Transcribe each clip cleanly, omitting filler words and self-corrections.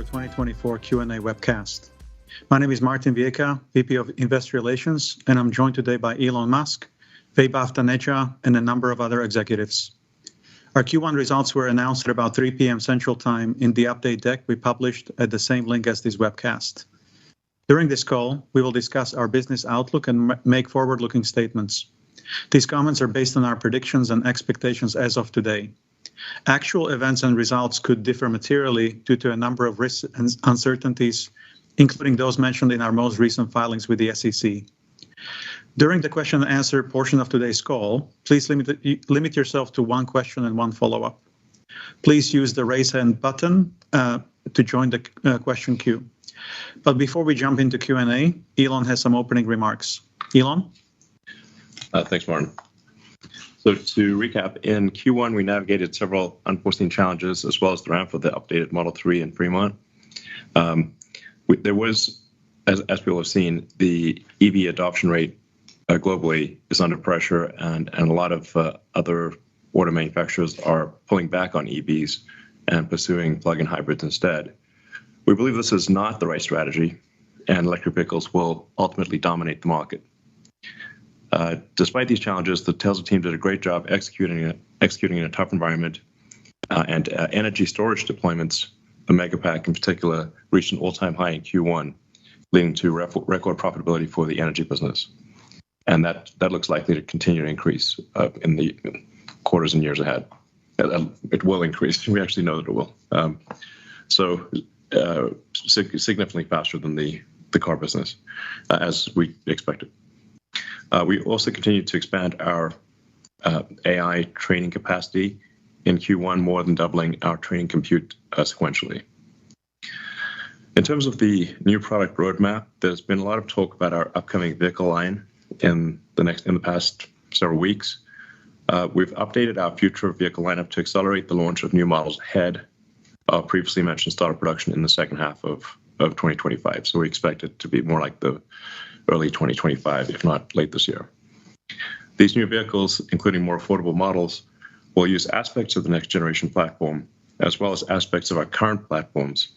2024 Q&A webcast. My name is Martin Vieca, VP of Investor Relations, and I'm joined today by Elon Musk, Vaibhav Taneja, and a number of other executives. Our Q1 results were announced at about 3 p.m. Central Time in the update deck we published at the same link as this webcast. During this call, we will discuss our business outlook and make forward-looking statements. These comments are based on our predictions and expectations as of today. Actual events and results could differ materially due to a number of risks and uncertainties, including those mentioned in our most recent filings with the SEC. During the question and answer portion of today's call, please limit yourself to one question and one follow-up. Please use the raise hand button to join the question queue. But before we jump into Q&A, Elon has some opening remarks. Elon? Thanks, Martin. So to recap, in Q1, we navigated several unforeseen challenges as well as the ramp for the updated Model 3 in Fremont. There was, as people have seen, the EV adoption rate globally is under pressure, and a lot of other auto manufacturers are pulling back on EVs and pursuing plug-in hybrids instead. We believe this is not the right strategy, and electric vehicles will ultimately dominate the market. Despite these challenges, the Tesla team did a great job executing in a tough environment, and energy storage deployments, the Megapack in particular, reached an all-time high in Q1, leading to record profitability for the energy business. And that looks likely to continue to increase in the quarters and years ahead. It will increase. We actually know that it will. Significantly faster than the car business, as we expected. We also continue to expand our AI training capacity in Q1, more than doubling our training compute sequentially. In terms of the new product roadmap, there's been a lot of talk about our upcoming vehicle line in the past several weeks. We've updated our future vehicle lineup to accelerate the launch of new models ahead of previously mentioned start of production in the second half of 2025. So we expect it to be more like the early 2025, if not late this year. These new vehicles, including more affordable models, will use aspects of the next generation platform, as well as aspects of our current platforms,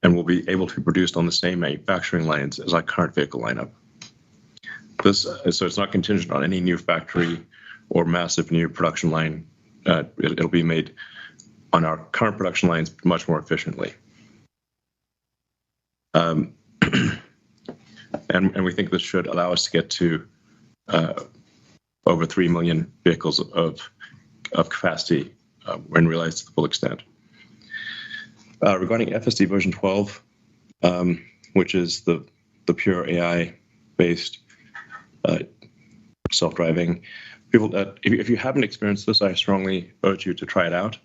and will be able to be produced on the same manufacturing lines as our current vehicle lineup. So it's not contingent on any new factory or massive new production line. It'll be made on our current production lines much more efficiently. And we think this should allow us to get to over 3 million vehicles of capacity when realized to the full extent. Regarding FSD version 12, which is the pure AI-based self-driving, people if you haven't experienced this, I strongly urge you to try it out.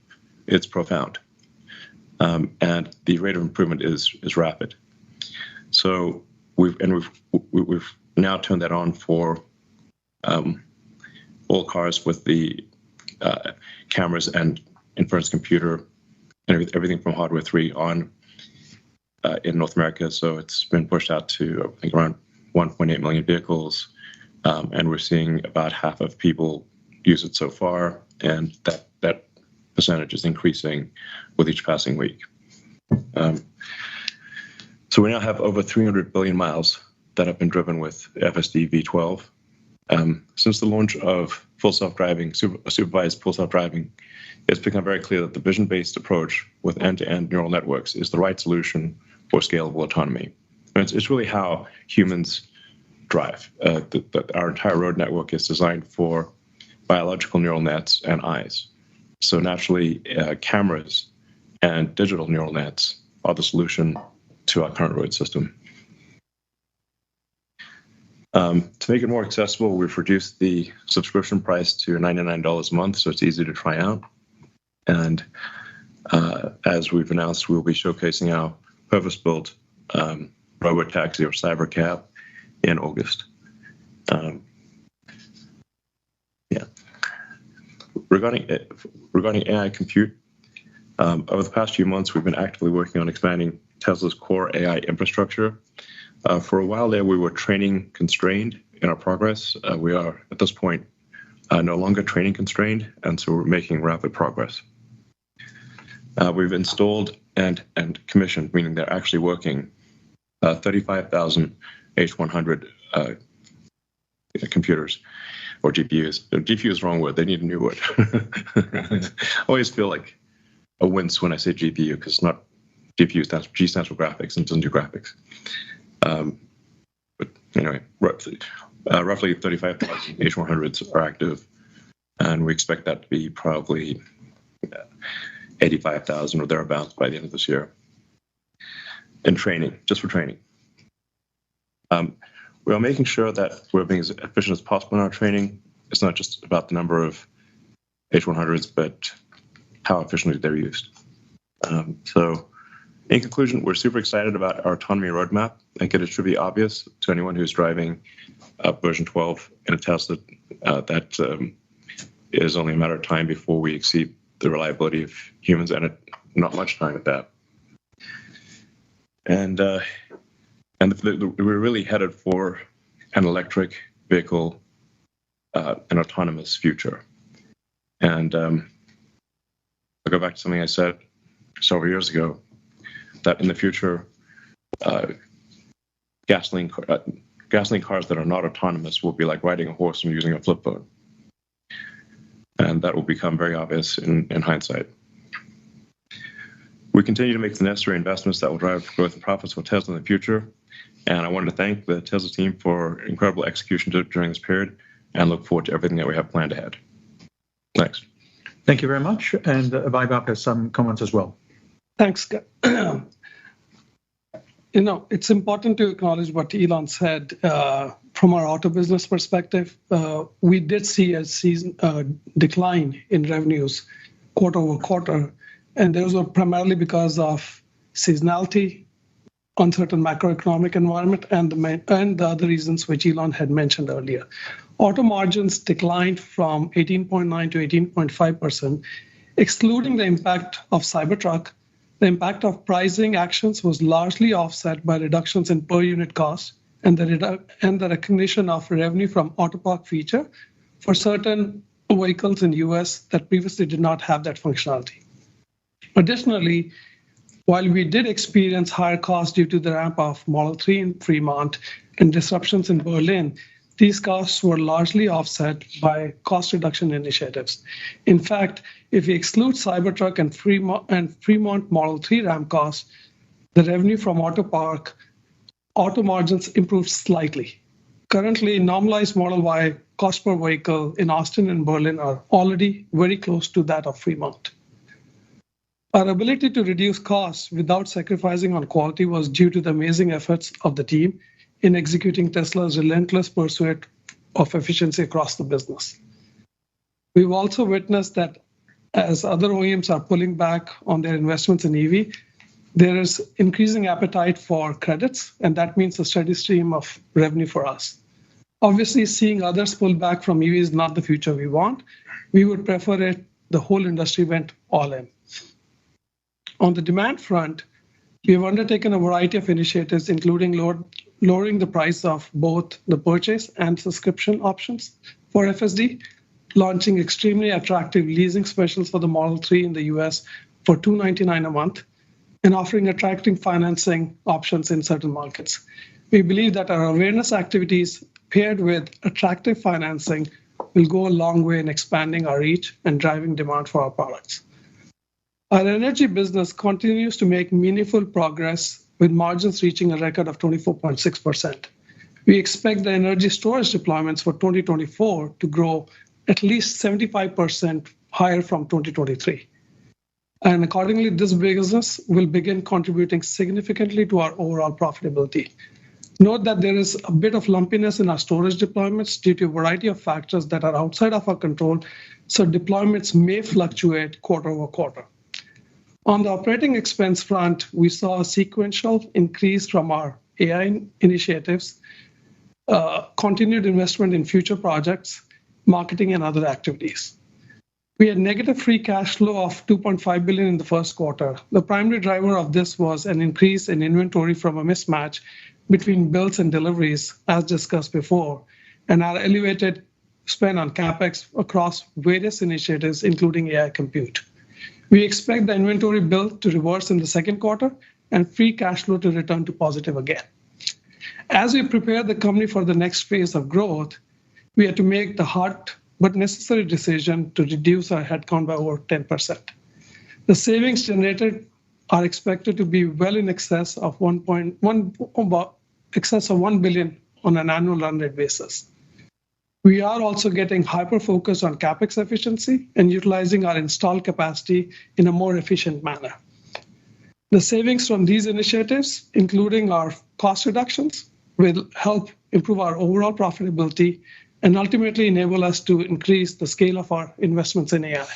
It's profound, and the rate of improvement is rapid. So we've now turned that on for all cars with the cameras and inference computer and everything from hardware 3 on in North America. So it's been pushed out to, I think, around 1.8 million vehicles, and we're seeing about half of people use it so far, and that percentage is increasing with each passing week. So we now have over 300 billion miles that have been driven with FSD V12. Since the launch of full self-driving, supervised full self-driving, it's become very clear that the vision-based approach with end-to-end neural networks is the right solution for scalable autonomy. And it's really how humans drive. Our entire road network is designed for biological neural nets and eyes. So naturally, cameras and digital neural nets are the solution to our current road system. To make it more accessible, we've reduced the subscription price to $99 a month, so it's easy to try out. And as we've announced, we'll be showcasing our purpose-built robotaxi or cybercab in August. Regarding AI compute, over the past few months, we've been actively working on expanding Tesla's core AI infrastructure. For a while there, we were training constrained in our progress. We are, at this point, no longer training constrained, and so we're making rapid progress. We've installed and commissioned, meaning they're actually working 35,000 H100 computers or GPUs. GPU is the wrong word. They need a new word. I always feel like a wince when I say GPU because it's not GPU stands for graphics and doesn't do graphics. But anyway, roughly 35,000 H100s are active, and we expect that to be probably 85,000 or thereabouts by the end of this year. And training, just for training. We are making sure that we're being as efficient as possible in our training. It's not just about the number of H100s, but how efficiently they're used. So in conclusion, we're super excited about our autonomy roadmap. I think it should be obvious to anyone who's driving version 12 in a Tesla that it is only a matter of time before we exceed the reliability of humans, and not much time at that. And we're really headed for an electric vehicle, an autonomous future. And I'll go back to something I said several years ago, that in the future, gasoline cars that are not autonomous will be like riding a horse and using a flip phone. And that will become very obvious in hindsight. We continue to make the necessary investments that will drive growth and profits for Tesla in the future. And I wanted to thank the Tesla team for incredible execution during this period and look forward to everything that we have planned ahead. Thanks. Thank you very much. And Vaibhav has some comments as well. Thanks. It's important to acknowledge what Elon said. From our auto business perspective, we did see a decline in revenues quarter over quarter, and those were primarily because of seasonality, uncertain macroeconomic environment, and the other reasons which Elon had mentioned earlier. Auto margins declined from 18.9 to 18.5%, excluding the impact of Cybertruck. The impact of pricing actions was largely offset by reductions in per unit cost and the recognition of revenue from auto park feature for certain vehicles in the US that previously did not have that functionality. Additionally, while we did experience higher costs due to the ramp of Model 3 in Fremont and disruptions in Berlin, these costs were largely offset by cost reduction initiatives. In fact, if we exclude Cybertruck and Fremont Model 3 ramp costs, the revenue from auto park, auto margins improved slightly. Currently, normalized Model Y cost per vehicle in Austin and Berlin are already very close to that of Fremont. Our ability to reduce costs without sacrificing on quality was due to the amazing efforts of the team in executing Tesla's relentless pursuit of efficiency across the business. We've also witnessed that as other OEMs are pulling back on their investments in EV, there is increasing appetite for credits, and that means a steady stream of revenue for us. Obviously, seeing others pull back from EV is not the future we want. We would prefer it the whole industry went all in. On the demand front, we have undertaken a variety of initiatives, including lowering the price of both the purchase and subscription options for FSD, launching extremely attractive leasing specials for the Model 3 in the US for $299 a month, and offering attractive financing options in certain markets. We believe that our awareness activities paired with attractive financing will go a long way in expanding our reach and driving demand for our products. Our energy business continues to make meaningful progress with margins reaching a record of 24.6%. We expect the energy storage deployments for 2024 to grow at least 75% higher from 2023. And accordingly, this business will begin contributing significantly to our overall profitability. Note that there is a bit of lumpiness in our storage deployments due to a variety of factors that are outside of our control, so deployments may fluctuate quarter over quarter. On the operating expense front, we saw a sequential increase from our AI initiatives, continued investment in future projects, marketing, and other activities. We had negative free cash flow of $2.5 billion in the first quarter. The primary driver of this was an increase in inventory from a mismatch between builds and deliveries, as discussed before, and our elevated spend on CapEx across various initiatives, including AI compute. We expect the inventory build to reverse in the second quarter and free cash flow to return to positive again. As we prepare the company for the next phase of growth, we had to make the hard but necessary decision to reduce our headcount by over 10%. The savings generated are expected to be well in excess of $1 billion on an annual run rate basis. We are also getting hyper-focused on CapEx efficiency and utilizing our installed capacity in a more efficient manner. The savings from these initiatives, including our cost reductions, will help improve our overall profitability and ultimately enable us to increase the scale of our investments in AI.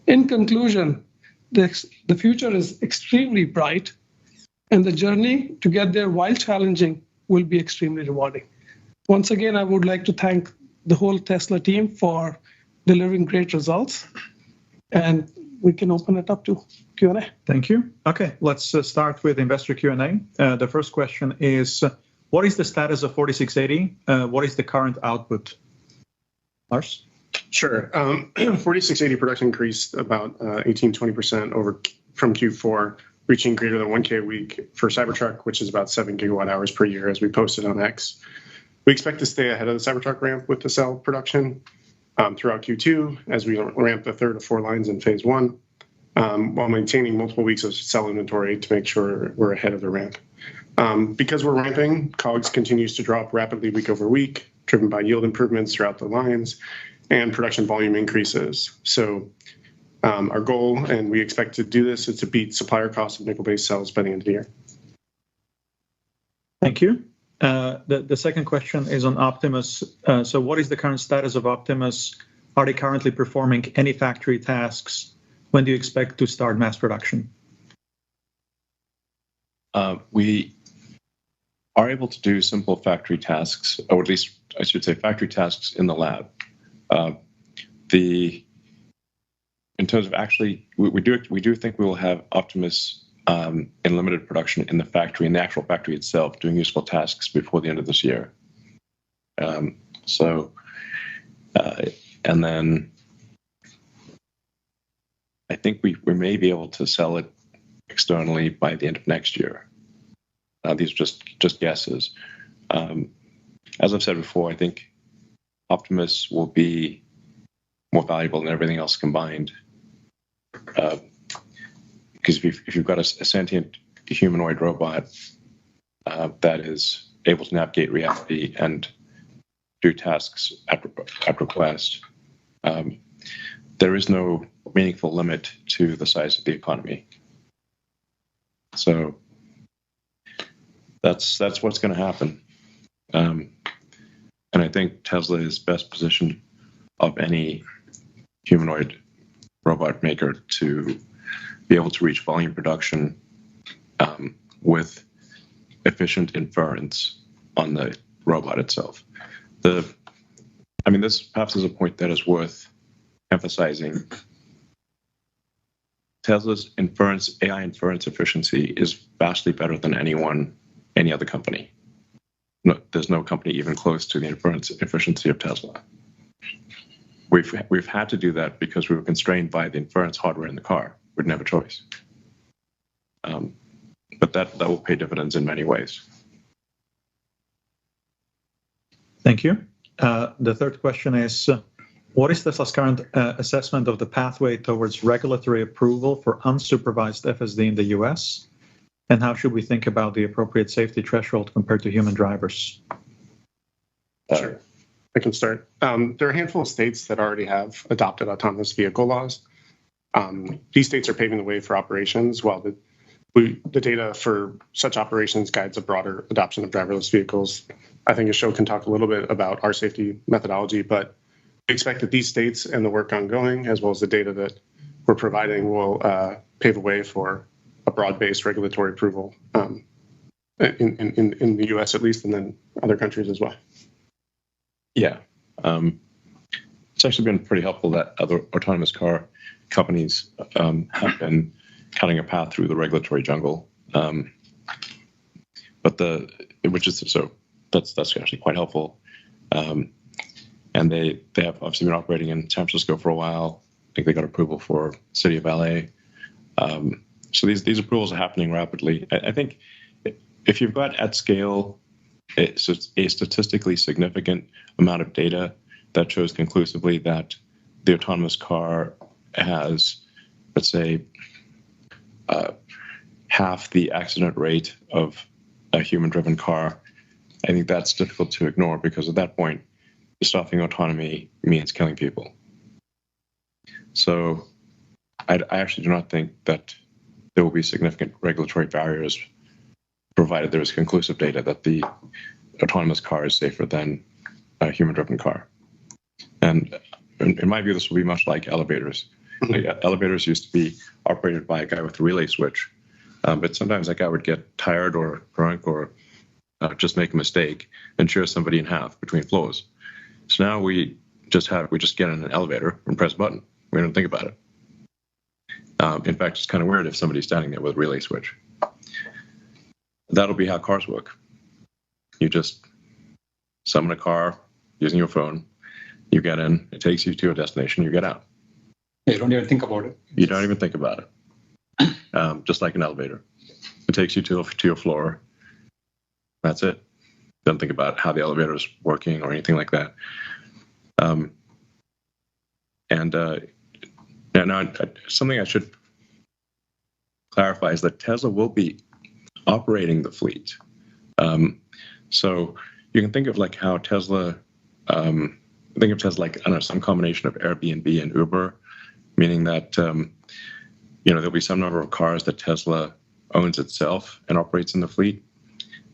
In conclusion, the future is extremely bright, and the journey to get there, while challenging, will be extremely rewarding. Once again, I would like to thank the whole Tesla team for delivering great results, and we can open it up to Q&A. Thank you. Okay, let's start with investor Q&A. The first question is, what is the status of 4680? What is the current output? Lars? Sure. 4680 production increased about 18-20% from Q4, reaching greater than 1K a week for Cybertruck, which is about 7 gigawatt hours per year, as we posted on X. We expect to stay ahead of the Cybertruck ramp with the cell production throughout Q2 as we ramp the 3rd of 4 lines in phase 1, while maintaining multiple weeks of cell inventory to make sure we're ahead of the ramp. Because we're ramping, COGS continues to drop rapidly week over week, driven by yield improvements throughout the lines and production volume increases. So our goal, and we expect to do this, is to beat supplier costs of nickel-based cells by the end of the year. Thank you. The second question is on Optimus. So what is the current status of Optimus? Are they currently performing any factory tasks? When do you expect to start mass production? We are able to do simple factory tasks, or at least I should say factory tasks in the lab. In terms of actually, we do think we will have Optimus in limited production in the factory, in the actual factory itself, doing useful tasks before the end of this year. And then I think we may be able to sell it externally by the end of next year. These are just guesses. As I've said before, I think Optimus will be more valuable than everything else combined. Because if you've got a sentient humanoid robot that is able to navigate reality and do tasks at request, there is no meaningful limit to the size of the economy. So that's what's going to happen. And I think Tesla is best positioned of any humanoid robot maker to be able to reach volume production with efficient inference on the robot itself. This perhaps is a point that is worth emphasizing. Tesla's AI inference efficiency is vastly better than any other company. No, there's no company even close to the inference efficiency of Tesla. We've had to do that because we were constrained by the inference hardware in the car. We didn't have a choice. But that will pay dividends in many ways. Thank you. The third question is, what is Tesla's current assessment of the pathway towards regulatory approval for unsupervised FSD in the US? And how should we think about the appropriate safety threshold compared to human drivers? Sure. I can start. There are a handful of states that already have adopted autonomous vehicle laws. These states are paving the way for operations, while the data for such operations guides a broader adoption of driverless vehicles. I think Ashok can talk a little bit about our safety methodology, but we expect that these states and the work ongoing, as well as the data that we're providing, will pave the way for a broad-based regulatory approval in the US at least, and then other countries as well. Yeah. It's actually been pretty helpful that other autonomous car companies have been cutting a path through the regulatory jungle. That's actually quite helpful. And they have obviously been operating in San Francisco for a while. think they got approval for City of LA. So these approvals are happening rapidly. I think if you've got at scale a statistically significant amount of data that shows conclusively that the autonomous car has, let's say, half the accident rate of a human-driven car, I think that's difficult to ignore, because at that point, stopping autonomy means killing people. So I actually do not think that there will be significant regulatory barriers, provided there is conclusive data that the autonomous car is safer than a human-driven car. And in my view, this will be much like elevators. Like, elevators used to be operated by a guy with a relay switch, but sometimes that guy would get tired or drunk or just make a mistake and shear somebody in half between floors. So now we just get in an elevator and press a button. We don't think about it. In fact, it's kind of weird if somebody's standing there with a relay switch. That'll be how cars work. You just summon a car using your phone. You get in, it takes you to a destination, you get out. You don't even think about it. You don't even think about it. Just like an elevator. It takes you to your floor. That's it. Don't think about how the elevator is working or anything like that. Now, something I should clarify is that Tesla will be operating the fleet. So you can think of like how Tesla, think of Tesla like, I don't know, some combination of Airbnb and Uber, meaning that, there'll be some number of cars that Tesla owns itself and operates in the fleet.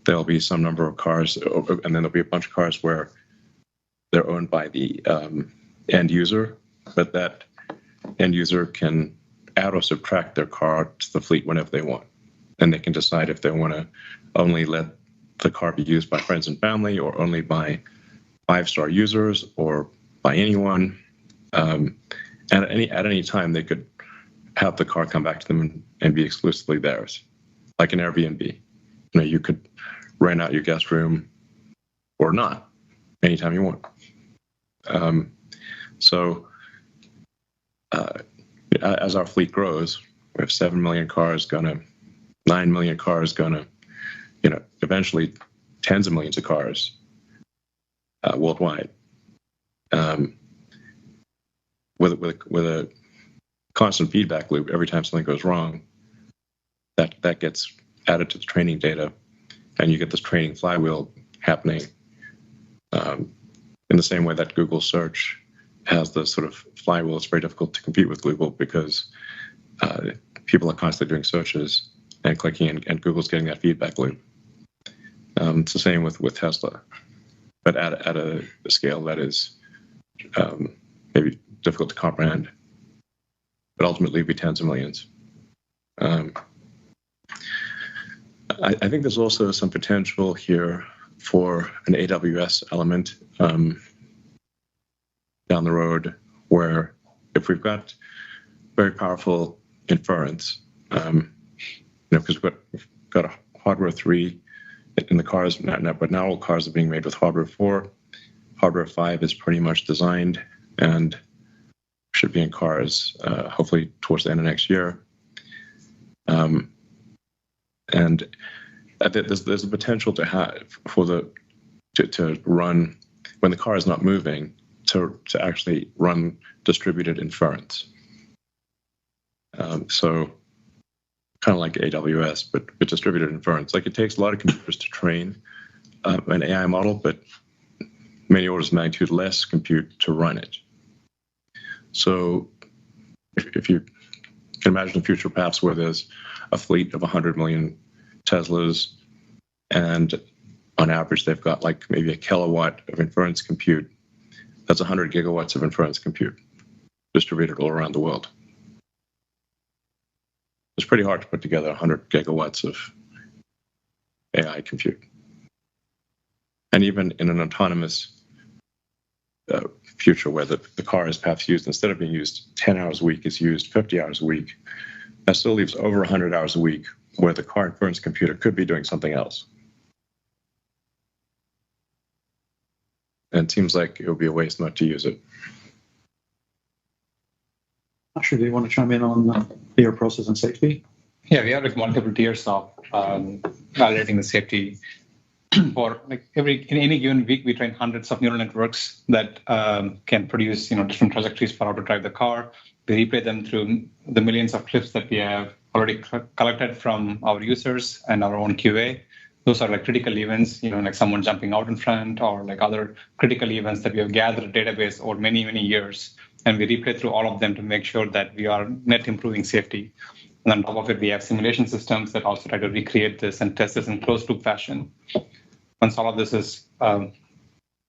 There'll be some number of cars, and then there'll be a bunch of cars where they're owned by the end user, but that end user can add or subtract their car to the fleet whenever they want. And they can decide if they want to only let the car be used by friends and family, or only by 5-star users, or by anyone. And at any time, they could have the car come back to them and be exclusively theirs, like an Airbnb. You could rent out your guest room or not anytime you want. As our fleet grows, we have 7 million cars, 9 million cars, eventually tens of millions of cars worldwide. With a constant feedback loop, every time something goes wrong, that gets added to the training data, and you get this training flywheel happening in the same way that Google search has the sort of flywheel. It's very difficult to compete with Google because people are constantly doing searches and clicking, and Google's getting that feedback loop. It's the same with Tesla, but at a scale that is maybe difficult to comprehend, but ultimately be tens of millions. I think there's also some potential here for an AWS element down the road, where if we've got very powerful inference, because we've got a hardware 3 in the cars, but now all cars are being made with hardware 4. Hardware 5 is pretty much designed and should be in cars hopefully towards the end of next year. And there's a potential to have to run, when the car is not moving, to actually run distributed inference. So kind of like AWS, but distributed inference. Like, it takes a lot of computers to train an AI model, but many orders of magnitude less compute to run it. So if you can imagine a future perhaps where there's a fleet of 100 million Teslas, and on average they've got like maybe a kilowatt of inference compute, that's 100 gigawatts of inference compute distributed all around the world. It's pretty hard to put together 100 gigawatts of AI compute. And even in an autonomous future where the car is perhaps used, instead of being used 10 hours a week, is used 50 hours a week, that still leaves over 100 hours a week where the car inference computer could be doing something else. And it seems like it would be a waste not to use it. Asher, do you want to chime in on your process and safety? Yeah, we have like multiple tiers of validating the safety. For like in any given week, we train hundreds of neural networks that can produce different trajectories for how to drive the car. We replay them through the millions of clips that we have already collected from our users and our own QA. Those are like critical events, like someone jumping out in front, or like other critical events that we have gathered a database over many, many years. And we replay through all of them to make sure that we are net improving safety. And on top of it, we have simulation systems that also try to recreate this and test this in closed loop fashion. Once all of this is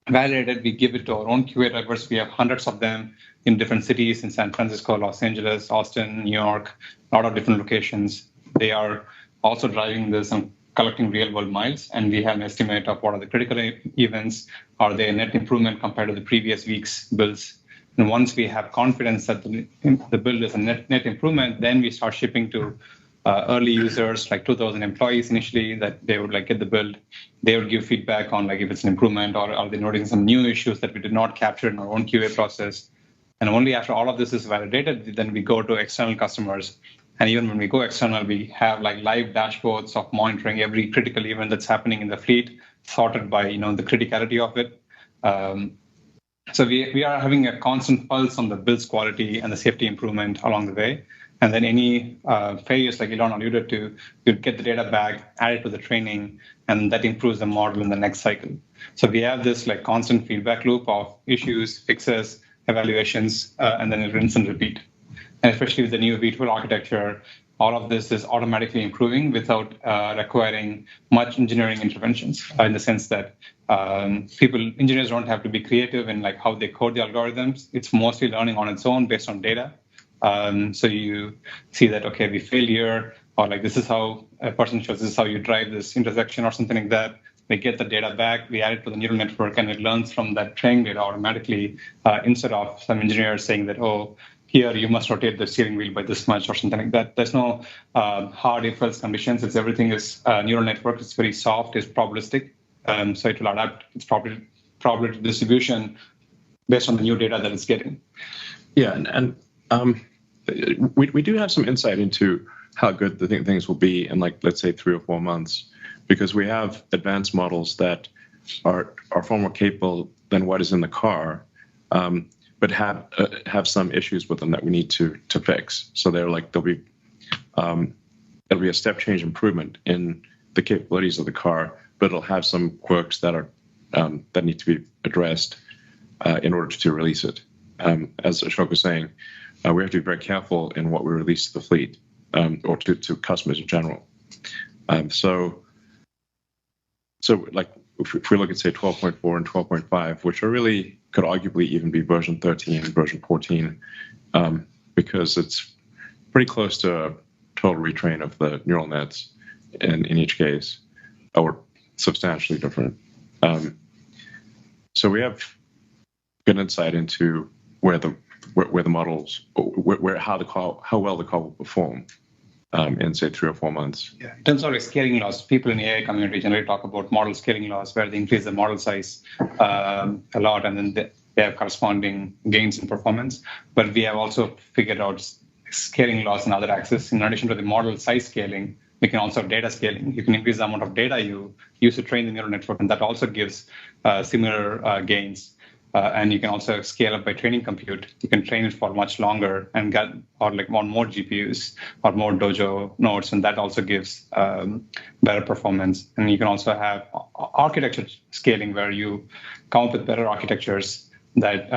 validated, we give it to our own QA drivers. We have hundreds of them in different cities, in San Francisco, Los Angeles, Austin, New York, a lot of different locations. They are also driving this and collecting real world miles. And we have an estimate of what are the critical events. Are they a net improvement compared to the previous week's builds? And once we have confidence that the build is a net improvement, then we start shipping to early users, like 2,000 employees initially, that they would like get the build. They would give feedback on like if it's an improvement, or are they noticing some new issues that we did not capture in our own QA process. And only after all of this is validated, then we go to external customers. And even when we go external, we have like live dashboards of monitoring every critical event that's happening in the fleet, sorted by the criticality of it. So we are having a constant pulse on the build's quality and the safety improvement along the way. And then any failures, like Elon alluded to, you get the data back, add it to the training, and that improves the model in the next cycle. So we have this like constant feedback loop of issues, fixes, evaluations, and then rinse and repeat. And especially with the new V12 architecture, all of this is automatically improving without requiring much engineering interventions, in the sense that engineers don't have to be creative in like how they code the algorithms. It's mostly learning on its own based on data. So you see that, okay, we failed here, or like this is how a person shows, this is how you drive this intersection or something like that. We get the data back, we add it to the neural network, and it learns from that training data automatically, instead of some engineers saying that, oh, here you must rotate the steering wheel by this much or something like that. There's no hard if-else conditions. It's everything is neural network. It's very soft, it's probabilistic. So it will adapt its probability distribution based on the new data that it's getting. Yeah, and we do have some insight into how good the things will be in, like, let's say 3 or 4 months, because we have advanced models that are far more capable than what is in the car, but have some issues with them that we need to fix. So it'll be a step change improvement in the capabilities of the car, but it'll have some quirks that are that need to be addressed in order to release it. As Ashok was saying, we have to be very careful in what we release to the fleet, or to customers in general. So like if we look at, say, 12.4 and 12.5, which are really could arguably even be version 13 and version 14, because it's pretty close to a total retrain of the neural nets in each case, or substantially different. So we have good insight into where the models, how well the car will perform in, say, 3 or 4 months. Yeah. In terms of like scaling laws, people in the AI community generally talk about model scaling laws, where they increase the model size a lot, and then they have corresponding gains in performance. But we have also figured out scaling laws in other axes. In addition to the model size scaling, we can also have data scaling. You can increase the amount of data you use to train the neural network, and that also gives similar gains. And you can also scale up by training compute. You can train it for much longer and on more GPUs or more Dojo nodes, and that also gives better performance. And you can also have architecture scaling, where you come up with better architectures that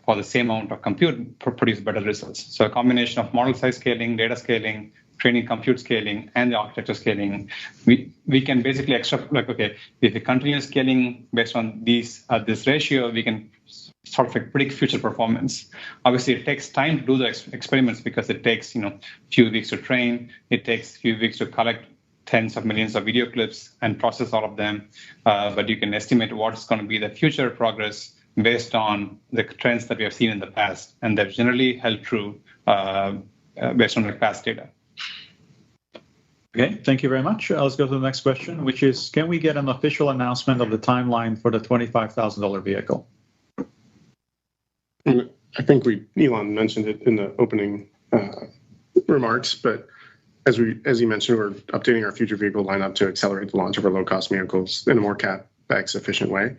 for the same amount of compute produce better results. So a combination of model size scaling, data scaling, training compute scaling, and the architecture scaling, we can basically if we continue scaling based on this ratio, we can sort of like predict future performance. Obviously, it takes time to do the experiments, because it takes few weeks to train. It takes few weeks to collect tens of millions of video clips and process all of them. But you can estimate what's going to be the future progress based on the trends that we have seen in the past, and they've generally held true based on the past data. Okay, thank you very much. Let's go to the next question, which is, can we get an official announcement of the timeline for the $25,000 vehicle? I I think Elon mentioned it in the opening remarks, but as you mentioned, we're updating our future vehicle lineup to accelerate the launch of our low-cost vehicles in a more CapEx efficient way.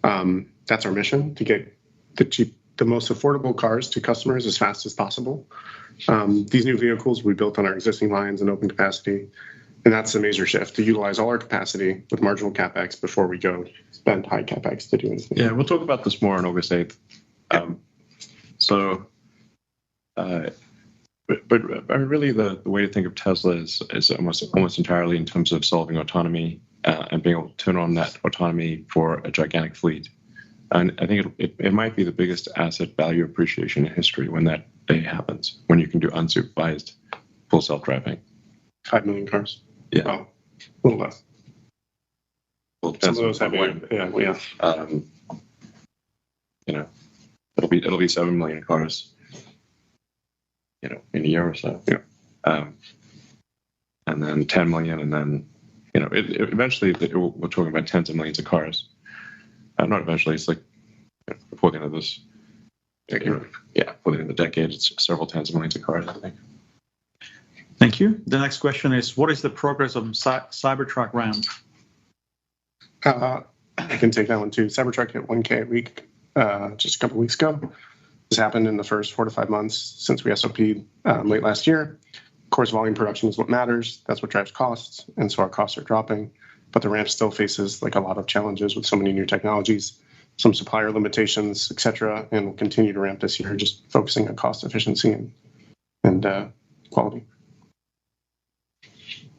That's our mission, to get the most affordable cars to customers as fast as possible. These new vehicles will be built on our existing lines and open capacity, and that's a major shift, to utilize all our capacity with marginal CapEx before we go spend high CapEx to do anything. Yeah, we'll talk about this more on August 8th. But really the way to think of Tesla is almost entirely in terms of solving autonomy and being able to turn on that autonomy for a gigantic fleet. And I think it might be the biggest asset value appreciation in history when that day happens, when you can do unsupervised full self-driving. 5 million cars. Yeah. Well, a little less. Well, Some of those have, yeah. It'll be 7 million cars, in a year or so. Yeah. And then 10 million, and then, eventually we're talking about tens of millions of cars. Not eventually, it's like before the end of this decade. Yeah, before the end of the decade, it's several tens of millions of cars, I think. Thank you. The next question is, what is the progress of Cybertruck ramp? I can take that one too. Cybertruck hit 1K a week just a couple of weeks ago. This happened in the first 4 to 5 months since we SOP'd late last year. Of course, volume production is what matters. That's what drives costs, and so our costs are dropping. But the ramp still faces a lot of challenges with so many new technologies, some supplier limitations, et cetera, and we'll continue to ramp this year, just focusing on cost efficiency and quality.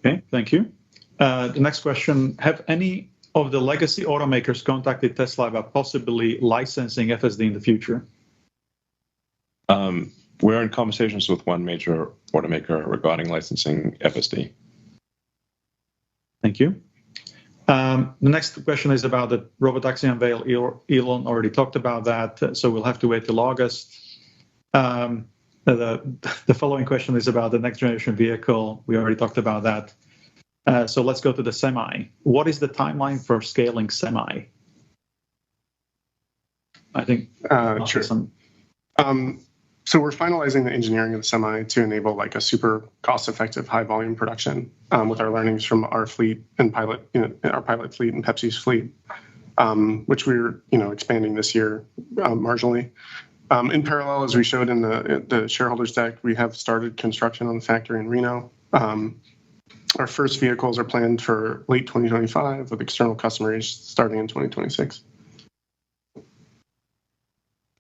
Okay, thank you. The next question, have any of the legacy automakers contacted Tesla about possibly licensing FSD in the future? We're in conversations with one major automaker regarding licensing FSD. Thank you. The next question is about the robotaxi unveil. Elon already talked about that, so we'll have to wait till August. The following question is about the next generation vehicle. We already talked about that. So let's go to the Semi. What is the timeline for scaling Semi? I think. Sure. So we're finalizing the engineering of the Semi to enable a super cost-effective, high-volume production with our learnings from our fleet and our pilot fleet and Pepsi's fleet, which we're expanding this year marginally. In parallel, as we showed in the shareholders deck, we have started construction on the factory in Reno. Our first vehicles are planned for late 2025 with external customers starting in 2026.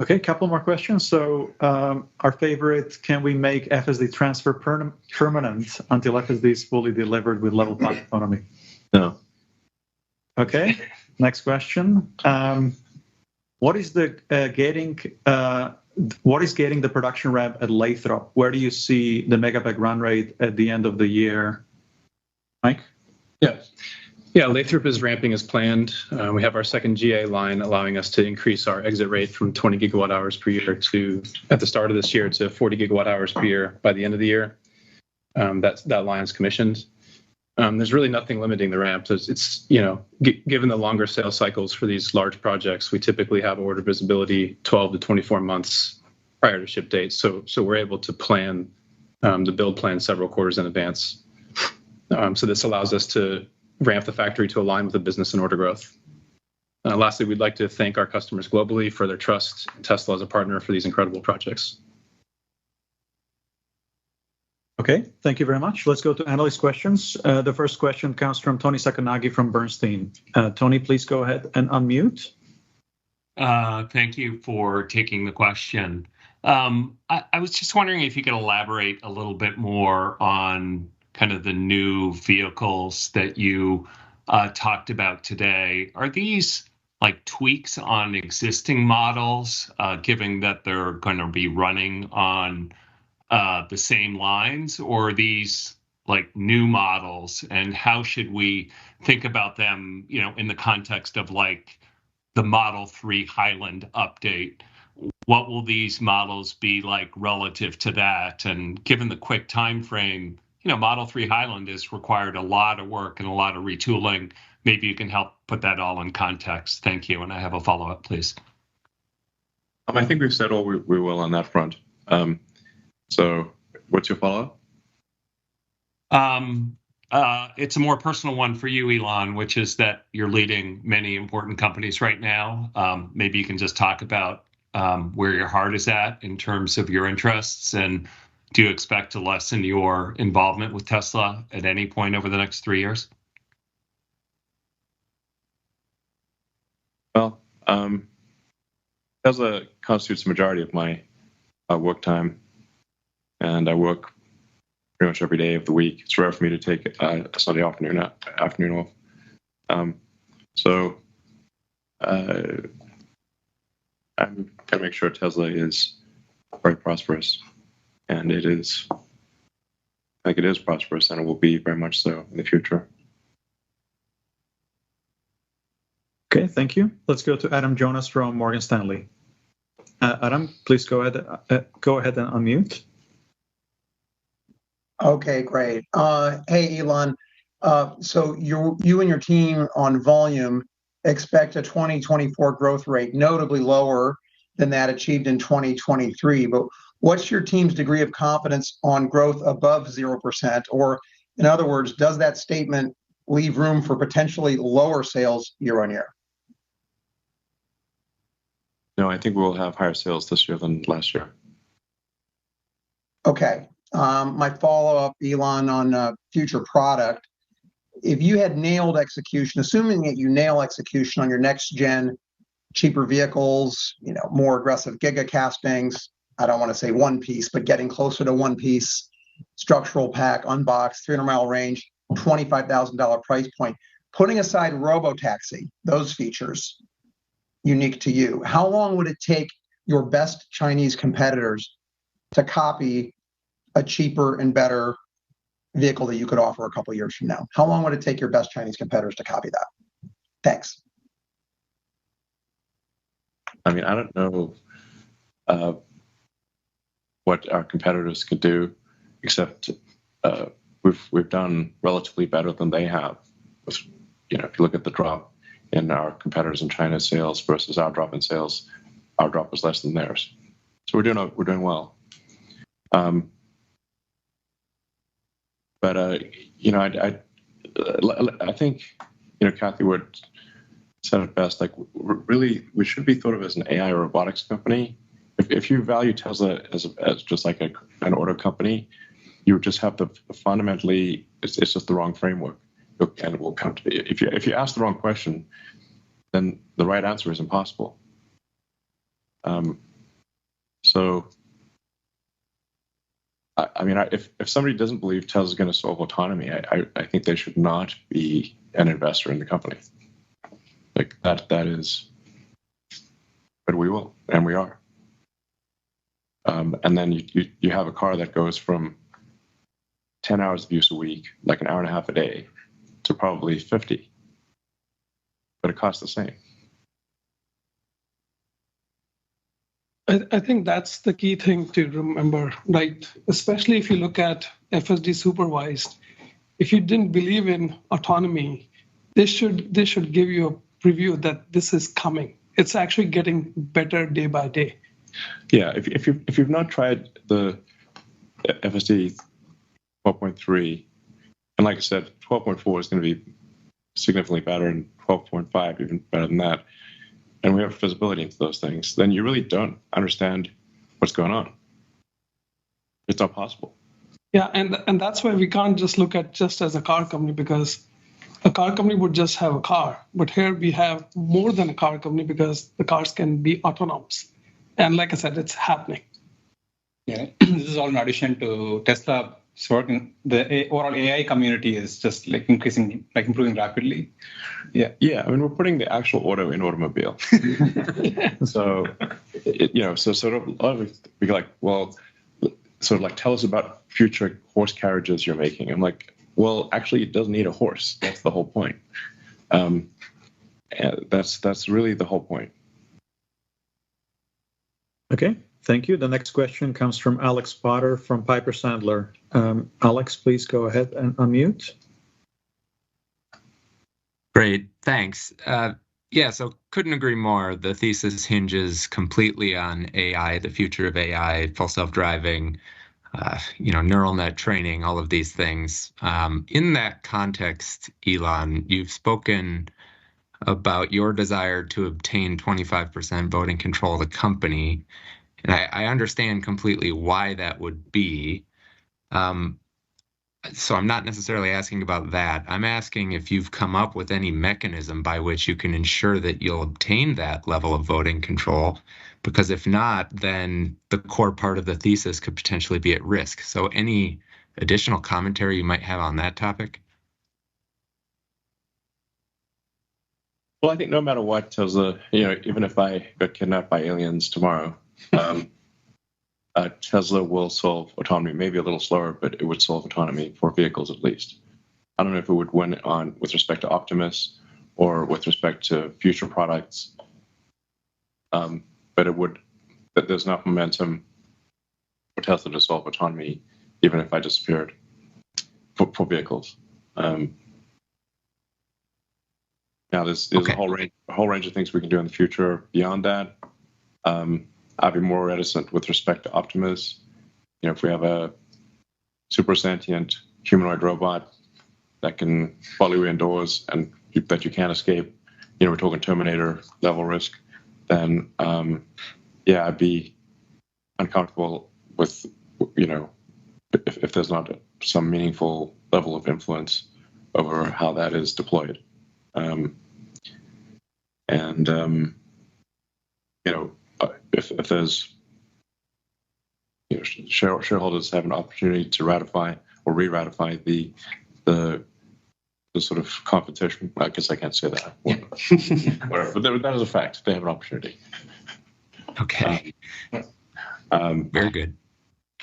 Okay, couple more questions. So our favorite, can we make FSD transfer permanent until FSD is fully delivered with level 5 autonomy? No. Okay, next question. What is gating the production ramp at Lathrop? Where do you see the megapack run rate at the end of the year? Mike? Yeah, Lathrop is ramping as planned. We have our second GA line allowing us to increase our exit rate from 20 gigawatt hours per year to, at the start of this year, to 40 gigawatt hours per year by the end of the year. That line is commissioned. There's really nothing limiting the ramp. It's given the longer sales cycles for these large projects, we typically have order visibility 12 to 24 months prior to ship date. So we're able to plan the build plan several quarters in advance. So this allows us to ramp the factory to align with the business and order growth. Lastly, we'd like to thank our customers globally for their trust in Tesla as a partner for these incredible projects. Okay, thank you very much. Let's go to analyst questions. The first question comes from Tony Sacconaghi from Bernstein. Tony, please go ahead and unmute. Thank you for taking the question. I was just wondering if you could elaborate a little bit more on kind of the new vehicles that you talked about today. Are these like tweaks on existing models, given that they're going to be running on the same lines, or are these like new models? And how should we think about them, in the context of like the Model 3 Highland update? What will these models be like relative to that? And given the quick time frame, Model 3 Highland has required a lot of work and a lot of retooling. Maybe you can help put that all in context. Thank you. And I have a follow-up, please. I think we've said all we will on that front. So what's your follow-up? It's a more personal one for you, Elon, which is that you're leading many important companies right now. Maybe you can just talk about where your heart is at in terms of your interests, and do you expect to lessen your involvement with Tesla at any point over the next 3 years? Well, Tesla constitutes the majority of my work time, and I work pretty much every day of the week. It's rare for me to take a Sunday afternoon off. So I'm gonna make sure Tesla is very prosperous, and it is. I think it is prosperous, and it will be very much so in the future. Okay, thank you. Let's go to Adam Jonas from Morgan Stanley. Adam, please go ahead and unmute. Okay, great. Hey, Elon. So you and your team on volume expect a 2024 growth rate notably lower than that achieved in 2023. But what's your team's degree of confidence on growth above 0%? Or in other words, does that statement leave room for potentially lower sales year on year? No, I think we'll have higher sales this year than last year. Okay. My follow-up, Elon, on future product. If you had nailed execution, assuming that you nail execution on your next gen, cheaper vehicles, more aggressive gigacastings, I don't want to say one piece, but getting closer to one piece, structural pack, unboxed, 300-mile range, $25,000 price point, putting aside robotaxi, those features unique to you, how long would it take your best Chinese competitors to copy a cheaper and better vehicle that you could offer a couple of years from now? How long would it take your best Chinese competitors to copy that? Thanks. I mean, I don't know what our competitors can do, except we've done relatively better than they have. If you look at the drop in our competitors in China's sales versus our drop in sales, our drop was less than theirs. So we're doing well. But I think Kathy Wood said it best. Like, really, we should be thought of as an AI robotics company. If you value Tesla as just like an auto company, you would just have to fundamentally. It's just the wrong framework, and it will come to. If you ask the wrong question, then the right answer is impossible. So. I mean, if somebody doesn't believe Tesla's going to solve autonomy, I think they should not be an investor in the company. Like that is, but we will, and we are. And then you have a car that goes from 10 hours of use a week, like an hour and a half a day, to probably 50, but it costs the same. I think that's the key thing to remember, right? Especially if you look at FSD supervised. If you didn't believe in autonomy, they should give you a preview that this is coming. It's actually getting better day by day. Yeah, if you've not tried the FSD 12.3, and like I said, 12.4 is going to be significantly better, and 12.5 even better than that, and we have visibility into those things, then you really don't understand what's going on. It's not possible. Yeah, and that's why we can't just look at just as a car company, because a car company would just have a car. But here we have more than a car company, because the cars can be autonomous. And like I said, it's happening. Yeah, this is all in addition to Tesla working. The overall AI community is just like improving rapidly. Yeah. Yeah, I mean, we're putting the actual auto in automobile. So, so sort of a lot of we go like, well, sort of like, tell us about future horse carriages you're making. I'm like, well, actually, it doesn't need a horse. That's the whole point. And that's really the whole point. Okay, thank you. The next question comes from Alex Potter from Piper Sandler. Alex, please go ahead and unmute. Great, thanks. Yeah, so couldn't agree more. The thesis hinges completely on AI, the future of AI, full self-driving, neural net training, all of these things. In that context, Elon, you've spoken about your desire to obtain 25% voting control of the company, and I understand completely why that would be. So I'm not necessarily asking about that. I'm asking if you've come up with any mechanism by which you can ensure that you'll obtain that level of voting control, because if not, then the core part of the thesis could potentially be at risk. So any additional commentary you might have on that topic? Well, I think no matter what, Tesla, even if I got kidnapped by aliens tomorrow, Tesla will solve autonomy, maybe a little slower, but it would solve autonomy for vehicles at least. I don't know if it would win on with respect to Optimus or with respect to future products, but it would. But there's enough momentum for Tesla to solve autonomy, even if I disappeared for vehicles. Now there's Okay. a whole range of things we can do in the future beyond that. I'd be more reticent with respect to Optimus. If we have a super sentient humanoid robot that can follow you indoors and that you can't escape, we're talking Terminator level risk, then I'd be uncomfortable with, if there's not some meaningful level of influence over how that is deployed. If there's shareholders have an opportunity to ratify or re-ratify the sort of competition, I guess I can't say that. Whatever, but that is a fact. They have an opportunity. Okay. Very good.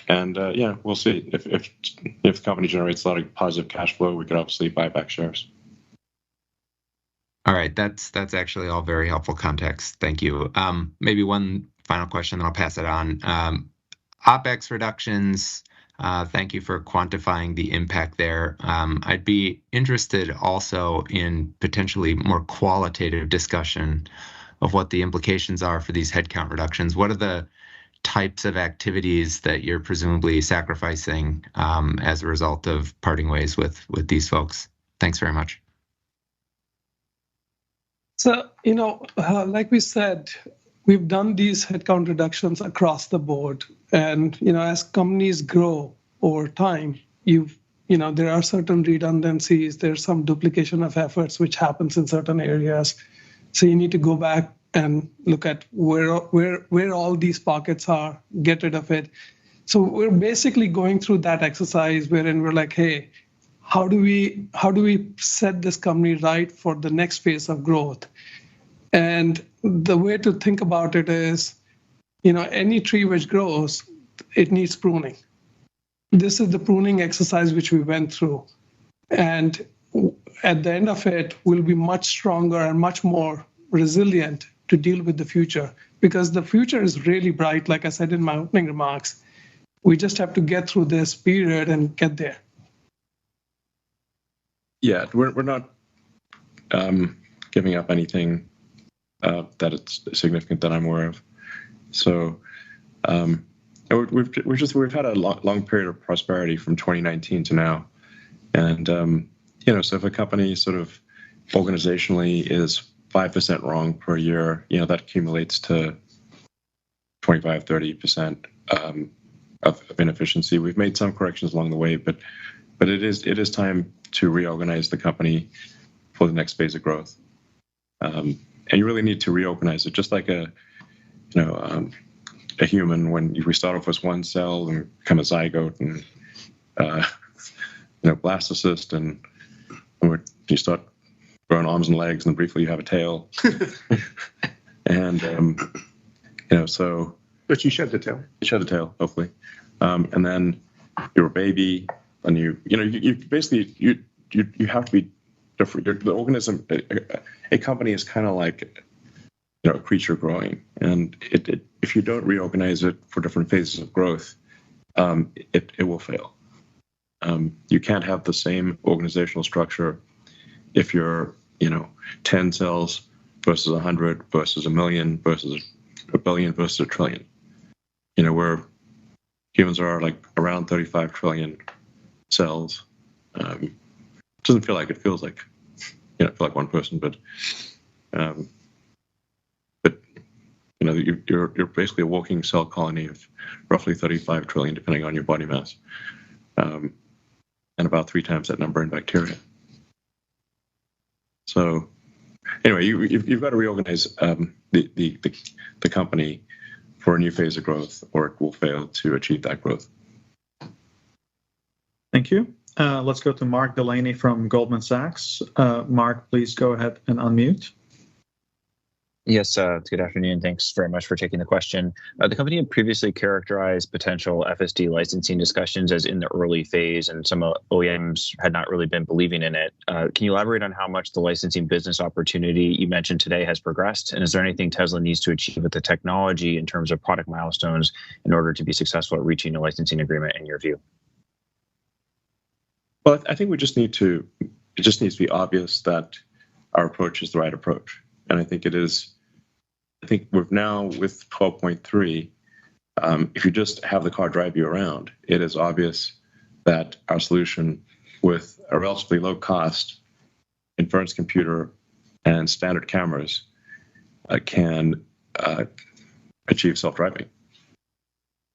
And we'll see. If the company generates a lot of positive cash flow, we could obviously buy back shares. All right, that's actually all very helpful context. Thank you. Maybe one final question, then I'll pass it on. OpEx reductions. Thank you for quantifying the impact there. I'd be interested also in potentially more qualitative discussion of what the implications are for these headcount reductions. What are the types of activities that you're presumably sacrificing as a result of parting ways with these folks? Thanks very much. So, like we said, we've done these headcount reductions across the board. And, as companies grow over time, there are certain redundancies, there's some duplication of efforts which happens in certain areas. So you need to go back and look at where all these pockets are, get rid of it. So we're basically going through that exercise wherein we're like, hey, how do we set this company right for the next phase of growth? And the way to think about it is, any tree which grows, it needs pruning. This is the pruning exercise which we went through. And at the end of it, we'll be much stronger and much more resilient to deal with the future, because the future is really bright. Like I said in my opening remarks, we just have to get through this period and get there. Yeah, we're not giving up anything that it's significant that I'm aware of. So we've had a long period of prosperity from 2019 to now, and so if a company sort of organizationally is 5% wrong per year, that accumulates to 25-30% of inefficiency. We've made some corrections along the way, but it is time to reorganize the company for the next phase of growth. And you really need to reorganize it, just like a human. When we start off as one cell and become a zygote and blastocyst, and you start growing arms and legs, and briefly you have a tail. And so. But you shed the tail. You shed the tail, hopefully, and then you're a baby. And you basically you have to be different. The organism, a company is kind of like a creature growing, and if you don't reorganize it for different phases of growth, it will fail. You can't have the same organizational structure if you're 10 cells versus 100 versus a million versus a billion versus a trillion. Where humans are like around 35 trillion cells. It doesn't feel like it feels like, feel like one person, but you're basically a walking cell colony of roughly 35 trillion, depending on your body mass, and about 3 times that number in bacteria. So, anyway, you've got to reorganize the company for a new phase of growth, or it will fail to achieve that growth. Thank you. Let's go to Mark Delaney from Goldman Sachs. Mark, please go ahead and unmute. Yes, good afternoon. Thanks very much for taking the question. The company had previously characterized potential FSD licensing discussions as in the early phase, and some OEMs had not really been believing in it. Can you elaborate on how much the licensing business opportunity you mentioned today has progressed? And is there anything Tesla needs to achieve with the technology in terms of product milestones in order to be successful at reaching a licensing agreement, in your view? Well, I think it just needs to be obvious that our approach is the right approach. And I think it is. I think we're now with 12.3. If you just have the car drive you around, it is obvious that our solution, with a relatively low cost inference computer and standard cameras, can achieve self-driving.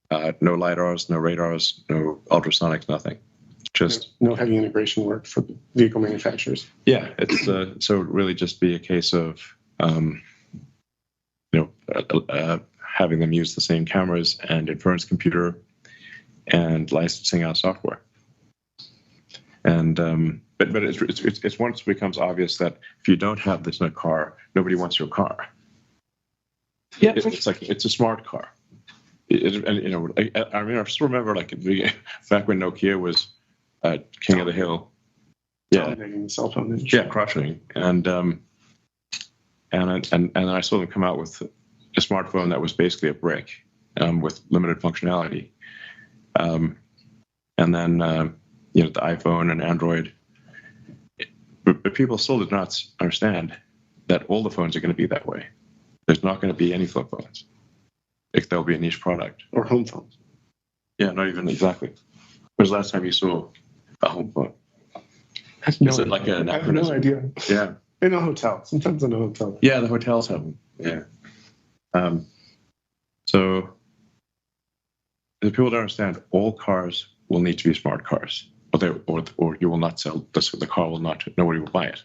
No LiDARs, no radars, no ultrasonics, nothing. Just no heavy integration work for vehicle manufacturers. Yeah, it's so it really just be a case of having them use the same cameras and inference computer and licensing our software. And but it's once it becomes obvious that if you don't have this in a car, nobody wants your car. Yeah, it's like it's a smart car. I still remember back when Nokia was king of the hill. Yeah, the cell phone industry. Yeah, crushing. And I saw them come out with a smartphone that was basically a brick with limited functionality. And then the iPhone and Android. But people still did not understand that all the phones are going to be that way. There's not going to be any flip phones. There'll be a niche product. Or home phones. Yeah, not even exactly. When was the last time you saw a home phone? Is it like an I have no idea. Yeah. In a hotel. Sometimes in a hotel. Yeah, the hotels have them. Yeah. So the people don't understand, all cars will need to be smart cars, or you will not sell this. The car will not. Nobody will buy it.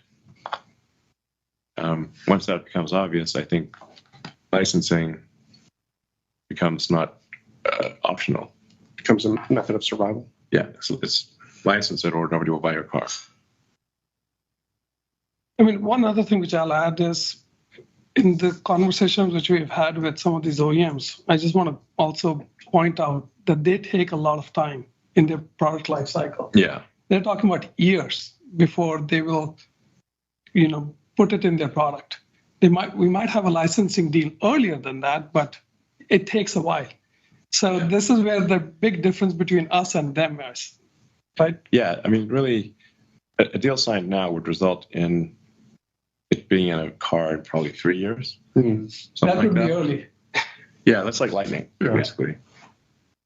Once that becomes obvious, I think licensing becomes not optional. Becomes a method of survival. Yeah, it's license it, or nobody will buy your car. I mean, one other thing which I'll add is, in the conversations which we've had with some of these OEMs, I just want to also point out that they take a lot of time in their product life cycle. Yeah. They're talking about years before they will, put it in their product. We might have a licensing deal earlier than that, but it takes a while. So This is where the big difference between us and them is, right? Yeah, I mean, really, a deal signed now would result in it being in a car in probably 3 years. That would be early. Yeah, that's like lightning, basically.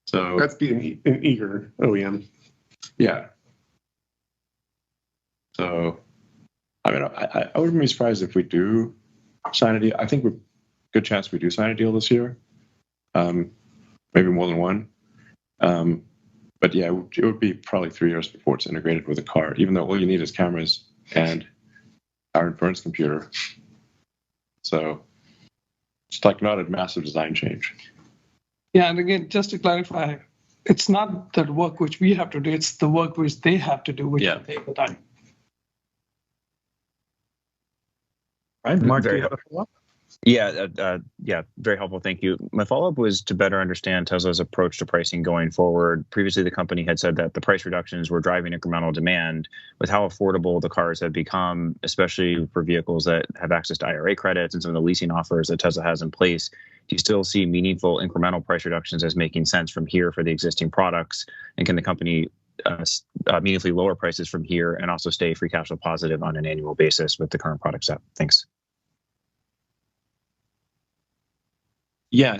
So that's being an eager OEM. Yeah. So, I mean, I wouldn't be surprised if we do sign a deal. I think we're good chance we do sign a deal this year. Maybe more than one. But yeah, it would be probably 3 years before it's integrated with a car, even though all you need is cameras and our inference computer. So it's like not a massive design change. Yeah, and again, just to clarify, it's not the work which we have to do, it's the work which they have to do, which will take the time. Right, Mark, do you have a follow-up? Yeah, very helpful. Thank you. My follow-up was to better understand Tesla's approach to pricing going forward. Previously, the company had said that the price reductions were driving incremental demand. With how affordable the cars have become, especially for vehicles that have access to IRA credits and some of the leasing offers that Tesla has in place, do you still see meaningful incremental price reductions as making sense from here for the existing products? And can the company meaningfully lower prices from here and also stay free cash flow positive on an annual basis with the current product set? Thanks. Yeah,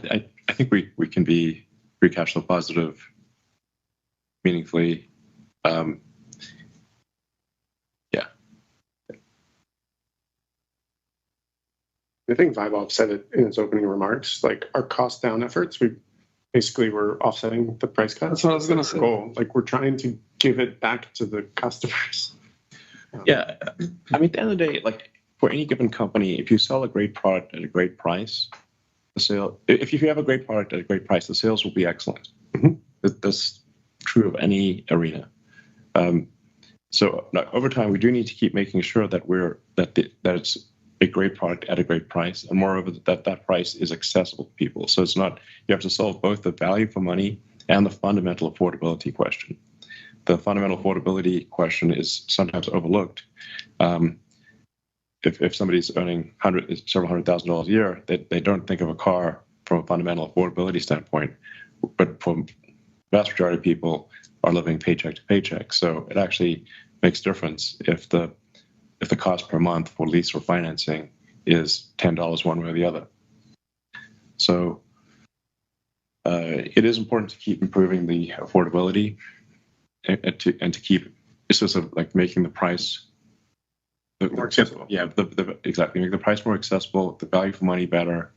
I think we can be free cash flow positive meaningfully. Yeah. I think Vaibhav said it in his opening remarks, like our cost down efforts, we basically were offsetting the price cuts. That's what I was going to say. Goal. Like we're trying to give it back to the customers. Yeah. I mean, at the end of the day, like for any given company, if you sell a great product at a great price, if you have a great product at a great price, the sales will be excellent. Mhm. That's true of any arena. So over time, we do need to keep making sure that that it's a great product at a great price, and moreover, that price is accessible to people. So it's not, you have to solve both the value for money and the fundamental affordability question. The fundamental affordability question is sometimes overlooked. If somebody's earning several $100,000 a year, they don't think of a car from a fundamental affordability standpoint. But for the vast majority of people are living paycheck to paycheck. So it actually makes a difference if the cost per month for lease or financing is $10 one way or the other. So it is important to keep improving the affordability and to keep, it's just like making the price More accessible. Yeah, exactly. Make the price more accessible, the value for money better,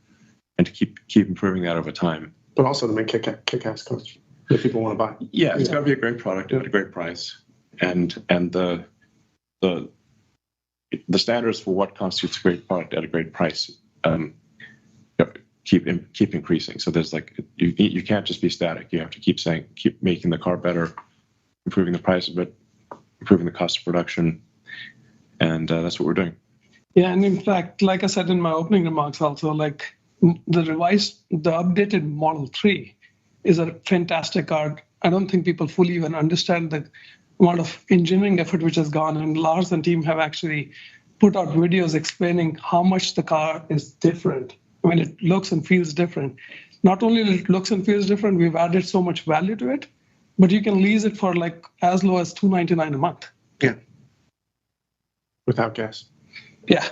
and to keep improving that over time. But also to make kick-ass cars that people want to buy. Yeah, it's got to be a great product at a great price, and the standards for what constitutes a great product at a great price keep increasing. So there's like you can't just be static. You have to keep making the car better, improving the price of it, improving the cost of production, and that's what we're doing. Yeah, and in fact, like I said in my opening remarks also, like the updated Model 3 is a fantastic car. I don't think people fully even understand the amount of engineering effort which has gone, and Lars and team have actually put out videos explaining how much the car is different when it looks and feels different. Not only it looks and feels different, we've added so much value to it, but you can lease it for like as low as $299 a month. Yeah. Without gas. Yeah.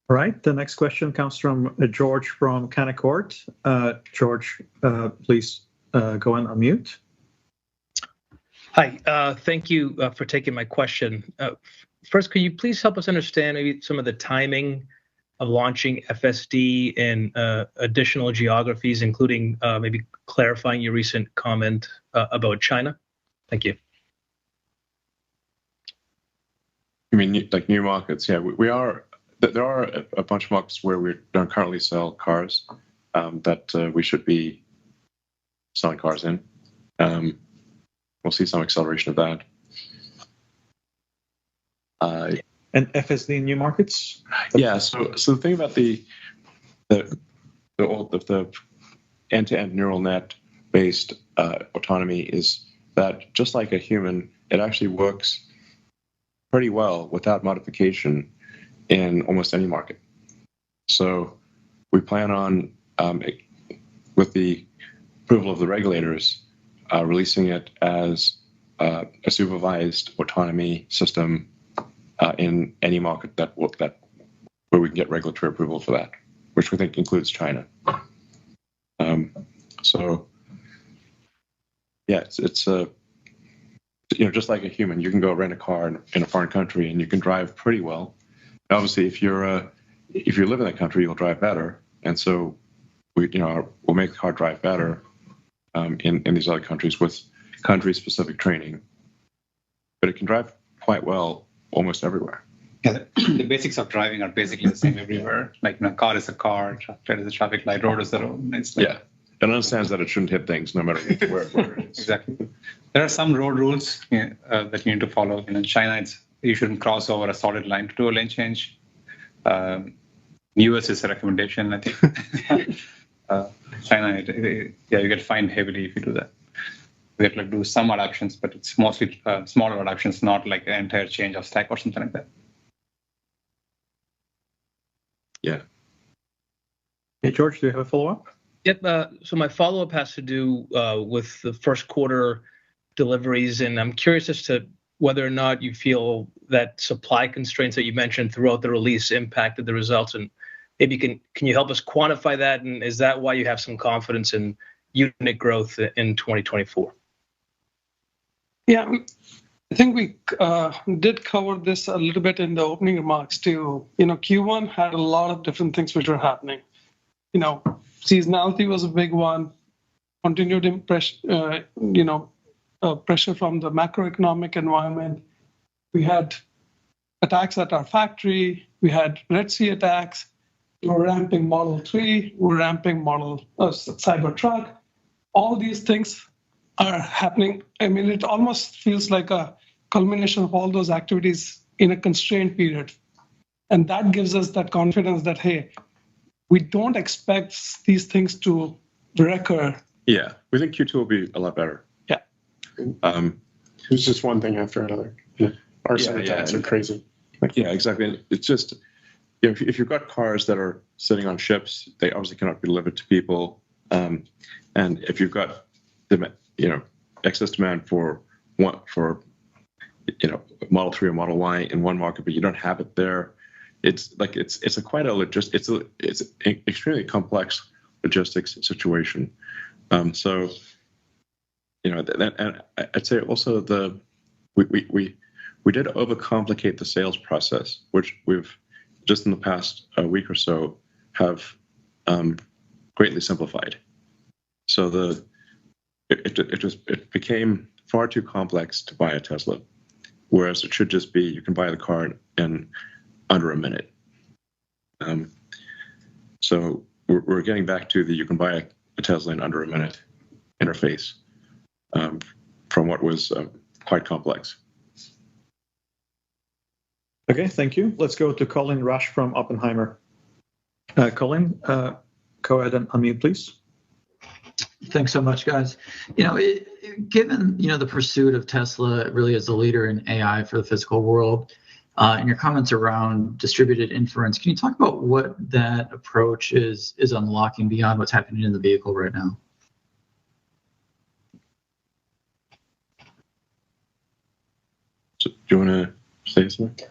All right. The next question comes from George from Canaccord. George, please go and unmute. Hi. Thank you for taking my question. First, could you please help us understand maybe some of the timing of launching FSD in additional geographies, including maybe clarifying your recent comment about China? Thank you. I mean, like new markets? Yeah, there are a bunch of markets where we don't currently sell cars that we should be selling cars in. We'll see some acceleration of that. And FSD in new markets? Yeah. So the thing about the end-to-end neural net based autonomy is that just like a human, it actually works pretty well without modification in almost any market. So we plan on, with the approval of the regulators, releasing it as a supervised autonomy system in any market where we can get regulatory approval for that, which we think includes China. So yeah, it's just like a human, you can go rent a car in a foreign country and you can drive pretty well. Obviously, if you live in that country, you'll drive better, and so we'll make the car drive better in these other countries with country-specific training. But it can drive quite well almost everywhere. Yeah, the basics of driving are basically the same everywhere. Like, car is a car, traffic light is a traffic light, road is the road. It's like, yeah, it understands that it shouldn't hit things no matter where it is. Exactly. There are some road rules that you need to follow. In China, you shouldn't cross over a solid line to do a lane change. US is a recommendation, I think. China, you get fined heavily if you do that. We have to do some adaptations, but it's mostly smaller adaptations, not like an entire change of stack or something like that. Yeah. Hey, George, do you have a follow-up? Yep. So my follow-up has to do with the first quarter deliveries, and I'm curious as to whether or not you feel that supply constraints that you mentioned throughout the release impacted the results, and Maybe can you help us quantify that? And is that why you have some confidence in unit growth in 2024? Yeah, I think we did cover this a little bit in the opening remarks too. Q1 had a lot of different things which were happening. Seasonality was a big one, continued pressure from the macroeconomic environment. We had attacks at our factory. We had Red Sea attacks. We're ramping Model 3. We're ramping Cybertruck. All these things are happening. I mean, it almost feels like a culmination of all those activities in a constrained period. And that gives us that confidence that, hey, we don't expect these things to recur. Yeah, we think Q2 will be a lot better. Yeah. It's just one thing after another. Our attacks are crazy. Yeah, exactly. It's just, if you've got cars that are sitting on ships, they obviously cannot be delivered to people. And if you've got excess demand for Model 3 or Model Y in one market, but you don't have it there, it's an extremely complex logistics situation. So and I'd say also we did overcomplicate the sales process, which we've just in the past week or so have greatly simplified. So it became far too complex to buy a Tesla, whereas it should just be you can buy the car in under a minute. So we're getting back to the you can buy a Tesla in under a minute interface from what was quite complex. Okay, thank you. Let's go to Colin Rush from Oppenheimer. Colin, go ahead and unmute, please. Thanks so much, guys. Given the pursuit of Tesla really as a leader in AI for the physical world, and your comments around distributed inference, can you talk about what that approach is unlocking beyond what's happening in the vehicle right now? So, do you want to say something?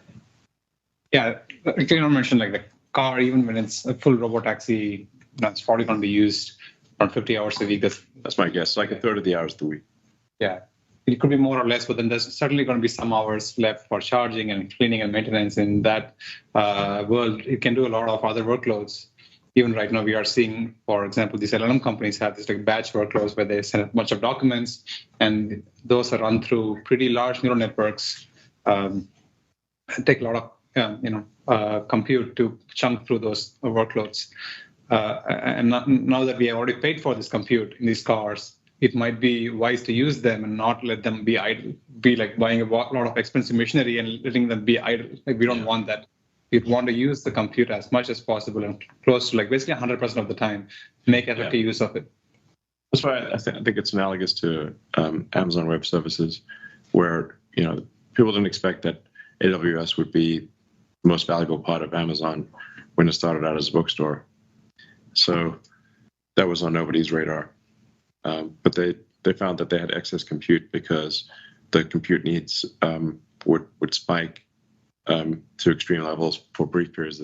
Yeah, like you mentioned, like the car, even when it's a full robotaxi, it's probably going to be used around 50 hours a week. That's my guess, like a third of the hours of the week. Yeah, it could be more or less, but then there's certainly going to be some hours left for charging and cleaning and maintenance. In that world, it can do a lot of other workloads. Even right now, we are seeing, for example, these LLM companies have this like batch workloads where they send a bunch of documents, and those are run through pretty large neural networks. Take a lot of compute to chunk through those workloads. And now that we have already paid for this compute in these cars, it might be wise to use them and not let them be idle, be like buying a lot of expensive machinery and letting them be idle. Like we don't want that. We'd want to use the compute as much as possible and close to like basically 100% of the time, make effective use of it. That's why I think it's analogous to Amazon Web Services, where people didn't expect that AWS would be the most valuable part of Amazon when it started out as a bookstore. So that was on nobody's radar. But they found that they had excess compute because the compute needs would spike to extreme levels for brief periods